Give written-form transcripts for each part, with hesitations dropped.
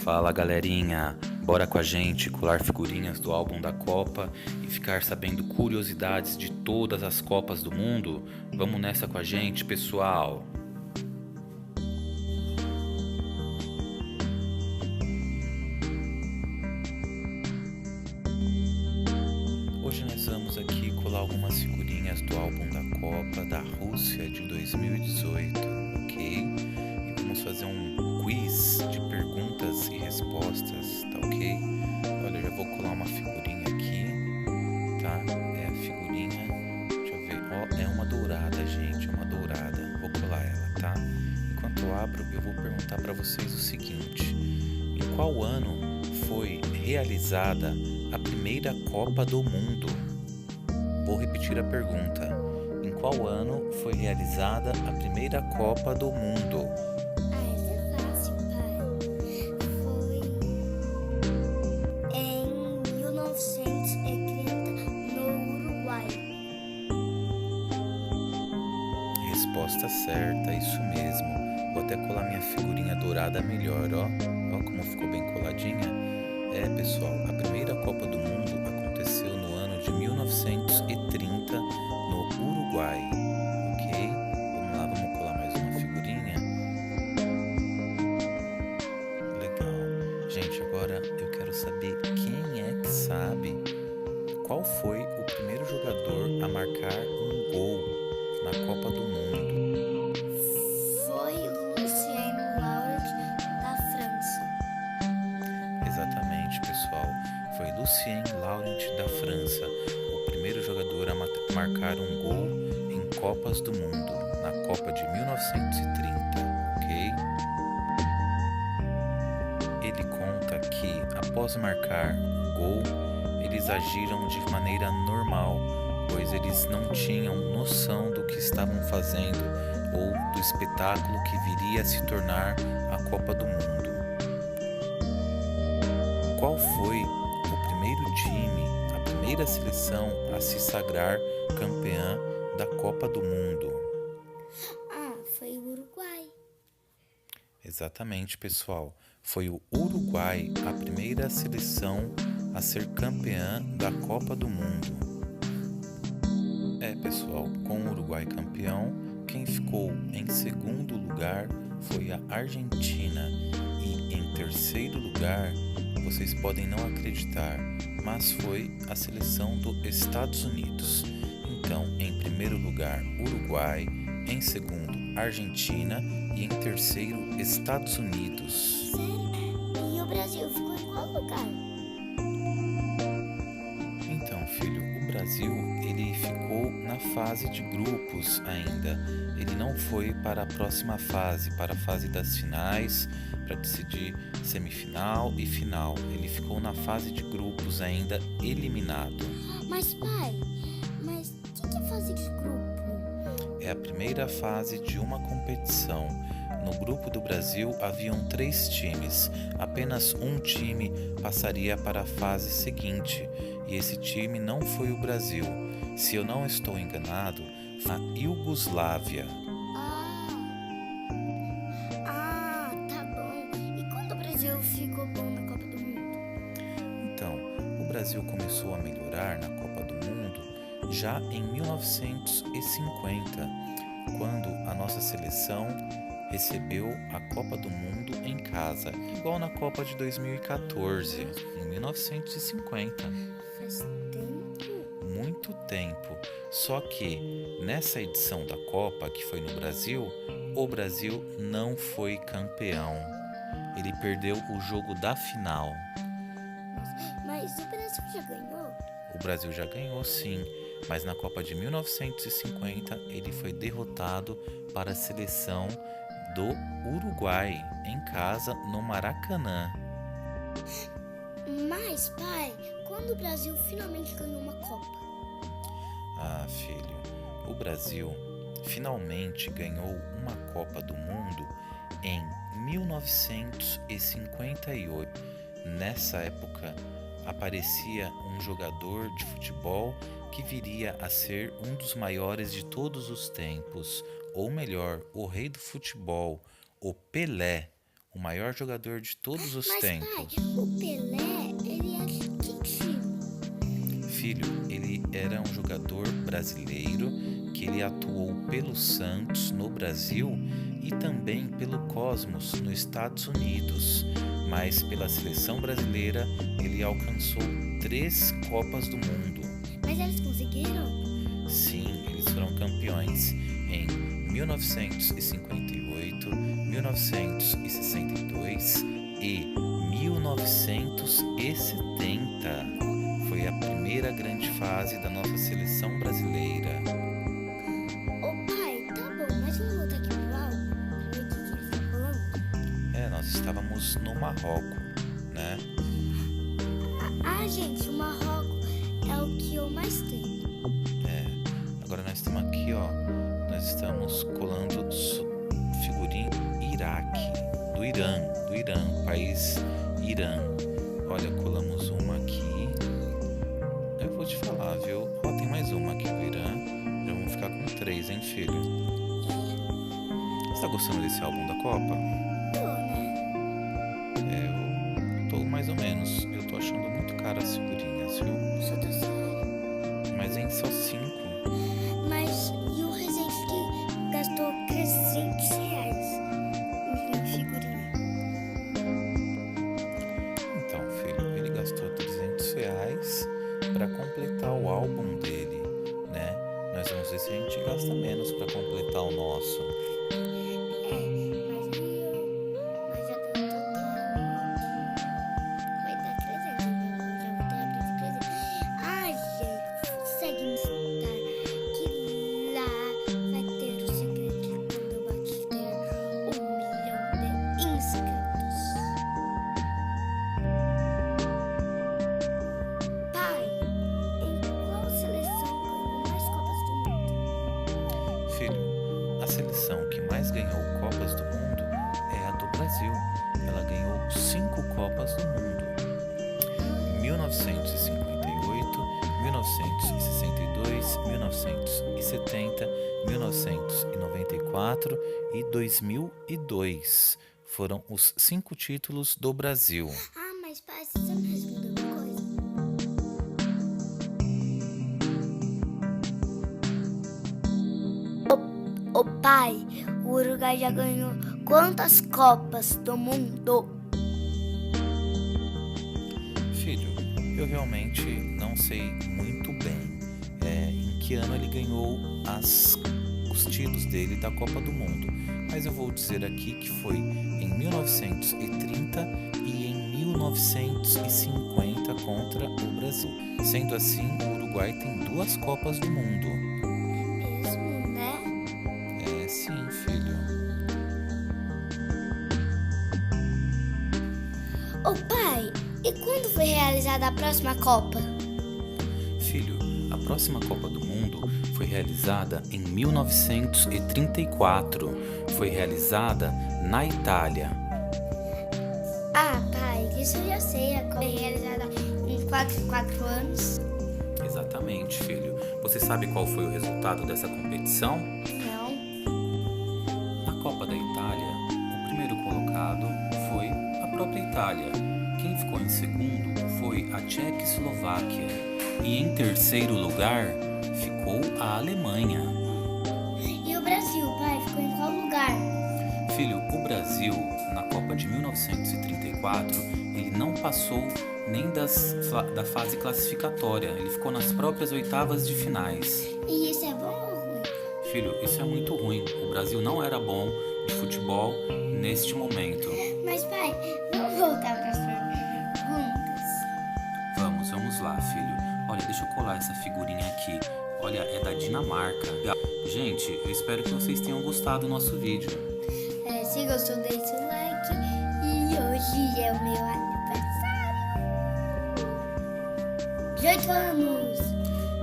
Fala galerinha, bora com a gente colar figurinhas do álbum da Copa e ficar sabendo curiosidades de todas as Copas do mundo? Vamos nessa com a gente, pessoal! Hoje nós vamos aqui colar algumas figurinhas do álbum da Copa da Rússia de 2018, ok? E vamos fazer um quiz de perguntas e respostas, tá ok? Olha, eu já vou colar uma figurinha aqui, tá? É a figurinha, deixa eu ver, ó, é uma dourada, gente, é uma dourada. Vou colar ela, tá? Enquanto eu abro, eu vou perguntar para vocês o seguinte: em qual ano foi realizada a primeira Copa do Mundo? Vou repetir a pergunta. Em qual ano foi realizada a primeira Copa do Mundo? Essa é fácil, pai. Foi em 1930, no Uruguai. Resposta certa, isso mesmo. Vou até colar minha figurinha dourada melhor, ó. Ó como ficou bem coladinha. É, pessoal, a primeira Copa do Mundo aconteceu no ano de 1930 no Uruguai, ok? Vamos lá, vamos colar mais uma figurinha. Legal. Gente, agora eu quero saber quem é que sabe qual foi o primeiro jogador a marcar um gol na Copa do Mundo. Foi Lucien Laurent da França. Exatamente, pessoal. Foi Lucien Laurent da França, o primeiro jogador a marcar um gol em Copas do Mundo, na Copa de 1930, ok? Ele conta que, após marcar o gol, eles agiram de maneira normal, pois eles não tinham noção do que estavam fazendo ou do espetáculo que viria a se tornar a Copa do Mundo. Qual foi o primeiro time, a primeira seleção a se sagrar campeã da Copa do Mundo? Foi o Uruguai. Exatamente, pessoal. Foi o Uruguai a primeira seleção a ser campeã da Copa do Mundo. É, pessoal, com o Uruguai campeão, quem ficou em segundo lugar foi a Argentina e em terceiro lugar, vocês podem não acreditar, mas foi a seleção dos Estados Unidos. Então, em primeiro lugar, Uruguai, em segundo, Argentina e em terceiro, Estados Unidos. Sério? E o Brasil ficou em qual lugar? Então, filho, o Brasil, ele ficou na fase de grupos ainda. Ele não foi para a próxima fase, para a fase das finais, para decidir semifinal e final. Ele ficou na fase de grupos ainda, eliminado. Mas, pai, o que é fase de grupo? É a primeira fase de uma competição. No grupo do Brasil haviam 3 times. Apenas um time passaria para a fase seguinte, e esse time não foi o Brasil. Se eu não estou enganado, foi a Iugoslávia. Tá bom. E quando o Brasil ficou bom na Copa do Mundo? Então, o Brasil começou a melhorar na Copa do Mundo já em 1950, quando a nossa seleção recebeu a Copa do Mundo em casa, igual na Copa de 2014, em 1950. Faz tempo? Muito tempo. Só que nessa edição da Copa, que foi no Brasil, o Brasil não foi campeão. Ele perdeu o jogo da final. Mas o Brasil já ganhou? O Brasil já ganhou, sim, mas na Copa de 1950 ele foi derrotado para a seleção do Uruguai, em casa, no Maracanã. Mas, pai, quando o Brasil finalmente ganhou uma Copa? Ah, filho, o Brasil finalmente ganhou uma Copa do Mundo em 1958. Nessa época, aparecia um jogador de futebol que viria a ser um dos maiores de todos os tempos, ou melhor, o rei do futebol, o Pelé, o maior jogador de todos os Mas tempos. pai, o Pelé, ele é de que time? Filho, ele era um jogador brasileiro que ele atuou pelo Santos no Brasil e também pelo Cosmos nos Estados Unidos, mas pela seleção brasileira ele alcançou 3 Copas do Mundo. Mas eles conseguiram? Sim, eles foram campeões em 1958, 1962 e 1970. Foi a primeira grande fase da nossa seleção brasileira. Ô pai, tá bom, mas vamos voltar aqui pro álbum pra ver o que eles estão falando? Nós estávamos no Marrocos, né? Gente, o Marrocos é o que eu mais tenho. Agora nós estamos aqui, ó. Nós estamos colando figurinha Iraque, do Irã, país Irã. Olha, colamos uma aqui. Eu vou te falar, viu? Ó, tem mais uma aqui do Irã. Já vamos ficar com 3, hein, filho? Você tá gostando desse álbum da Copa? Tô, né? Eu tô mais ou menos. Eu tô achando muito caro as figurinhas, viu? Só tô sério. Mas em só 5. Mas e o Rezende que gastou R$300 em figurinha? Então, filho, ele gastou R$300 para completar o álbum dele, né? Nós vamos ver se a gente gasta menos para completar o nosso. Mas já deu total. Vai dar 300, eu já vou ter abrido 300. Gente, segue me escutar que lá vai ter o segredo de quando eu bater 1 milhão de inscritos. Pai, em qual seleção ganhou mais Copas do Mundo? Filho, a seleção que mais ganhou Copas do Mundo é a do Brasil. Ela ganhou 5 Copas do Mundo. 1958, 1962, 1970, 1994 e 2002. Foram os 5 títulos do Brasil. Mas pai, você sabe me responder uma coisa? Ô pai, o Uruguai já ganhou quantas Copas do Mundo? Filho, eu realmente não sei muito bem em que ano ele ganhou os títulos dele da Copa do Mundo, mas eu vou dizer aqui que foi em 1930 e em 1950 contra o Brasil. Sendo assim, o Uruguai tem 2 Copas do Mundo. Mesmo, né? Sim, filho. Ô pai, e quando foi realizada a próxima Copa? Filho, a próxima Copa do Mundo foi realizada em 1934. Foi realizada na Itália. Pai, isso eu já sei. A Copa é realizada em 4 anos. Exatamente, filho. Você sabe qual foi o resultado dessa competição? Não. Na Copa da Itália, o primeiro colocado foi a própria Itália. Quem ficou em segundo foi a Tchecoslováquia. E em terceiro lugar ficou a Alemanha. E o Brasil, pai, ficou em qual lugar? Filho, o Brasil, na Copa de 1934, ele não passou nem da fase classificatória. Ele ficou nas próprias oitavas de finais. E isso é bom ou ruim? Filho, isso é muito ruim. O Brasil não era bom de futebol neste momento. Mas pai, vamos voltar para as perguntas. Vamos lá, filho. Olha, deixa eu colar essa figurinha aqui. Olha, é da Dinamarca. Gente, eu espero que vocês tenham gostado do nosso vídeo. Se gostou, deixa o like. E hoje é o meu aniversário. 18 anos.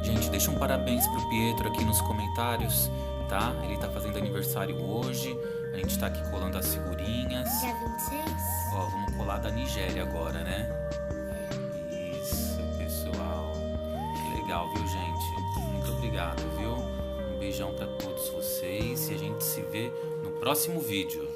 Gente, deixa um parabéns pro Pietro aqui nos comentários, tá? Ele tá fazendo aniversário hoje. A gente tá aqui colando as figurinhas. Dia 26. Ó, vamos colar da Nigéria agora, né? Isso, pessoal. Que legal, viu, gente? Muito obrigado, viu? Um beijão pra todos vocês e a gente se vê no próximo vídeo.